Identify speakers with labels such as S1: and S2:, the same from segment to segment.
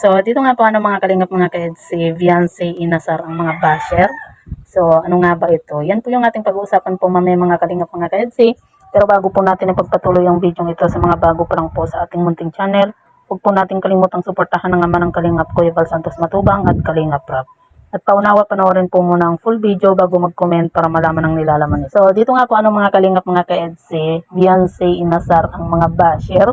S1: So, dito nga po mga kalingap mga kaed, si Viancy Inasar ang mga basher. So, ano nga ba ito? Yan po yung ating pag-uusapan po mamaya mga kalingap mga kaedsi. Pero bago po natin ipagpatuloy ang video ito sa mga bago pa lang po sa ating munting channel, huwag po natin kalimutang suportahan ng ama ng kalingap Kuya Val Santos Matubang at Kalingap Rap. At paunawa panoorin po muna ang full video bago mag-comment para malaman ang nilalaman niyo. So, dito nga po mga kalingap mga kaedsi, Viancy Inasar ang mga basher.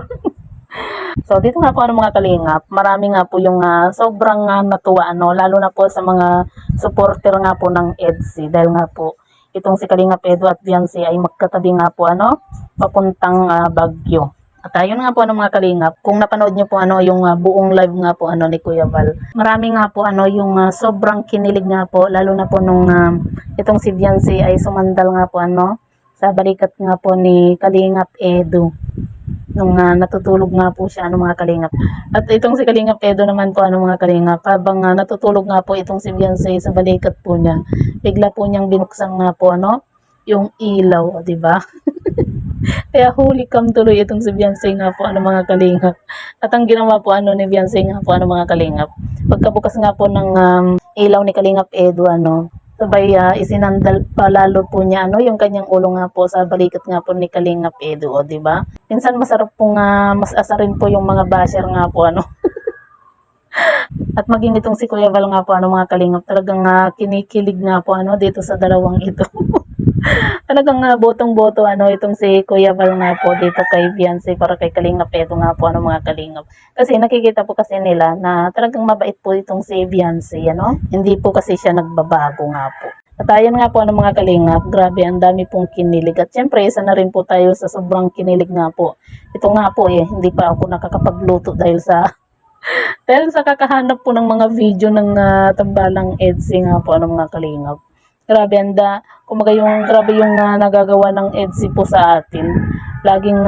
S1: So, dito nga po mga kalingap, marami nga po yung sobrang natuwa, lalo na po sa mga supporter nga po ng EDSI. Dahil nga po, itong si Kalingap Edu at Viancy ay magkatabi nga po, papuntang Baguio. At ayun nga po mga kalingap, kung napanood nyo po yung buong live nga po ni Kuya Val. Marami nga po yung sobrang kinilig nga po, lalo na po nung itong si Viancy ay sumandal nga po sa balikat nga po ni Kalingap Edu nung natutulog nga po siya mga kalingap. At itong si Kalingap Edo naman po mga kalingap, habang natutulog nga po itong si Viancy sa balikat po niya, bigla po niyang binuksan nga po yung ilaw, di ba? Kaya huli kam tuloy itong si Viancy nga po mga kalingap. At ang ginawa po ni Viancy nga po mga kalingap, pagkabukas nga po ng ilaw ni Kalingap Edo sabay isinandal pa lalo po niya yung kanyang ulo nga po sa balikat nga po ni Kalingap Edu, di ba? Minsan masarap pong mas asarin po yung mga basher nga po At maging itong si Kuya Val nga po mga kalingap, talagang kinikilig nga po dito sa dalawang ito. Talagang botong-boto itong si Kuya Val nga po dito kay Viancy para kay Kalingap Edu nga po mga kalingap. Kasi nakikita po kasi nila na talagang mabait po itong si Viancy, Hindi po kasi siya nagbabago nga po. At ayan nga po mga kalingap, grabe ang dami pong kinilig. At syempre, isa na rin po tayo sa sobrang kinilig nga po. Ito nga po hindi pa ako nakakapagluto dahil sa kakahanap po ng mga video ng tambalang EDSI nga po mga kalingap. Grabe kumaga grabe yung nagagawa ng EDSI po sa atin. Laging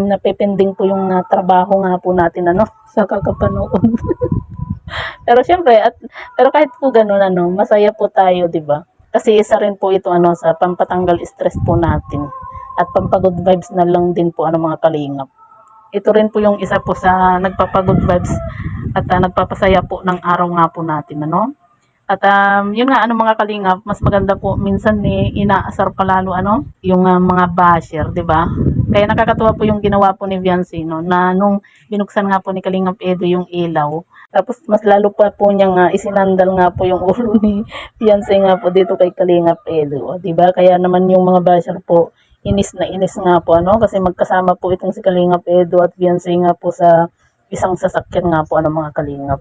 S1: napepending po yung trabaho nga po natin sa kakapanood. Pero syempre pero kahit po ganoon masaya po tayo, 'di ba? Kasi isa rin po ito sa pampatanggal stress po natin at pampagood vibes na lang din po mga kalingap. Ito rin po yung isa po sa nagpapagood vibes at nagpapasaya po ng araw nga po natin At yun nga mga kalingap, mas maganda po minsan inaasar pa lalo yung mga basher, 'di ba? Kaya nakakatuwa po yung ginawa po ni Viancy na nung binuksan nga po ni Kalingap Edu yung ilaw. Tapos mas lalo pa po niyang isinandal nga po yung ulo ni Viancy nga po dito kay Kalingap Edu, 'di ba? Kaya naman yung mga basher po inis na inis nga po kasi magkasama po itong si Kalingap Edu at Viancy nga po sa isang sasakyan nga po mga kalingap.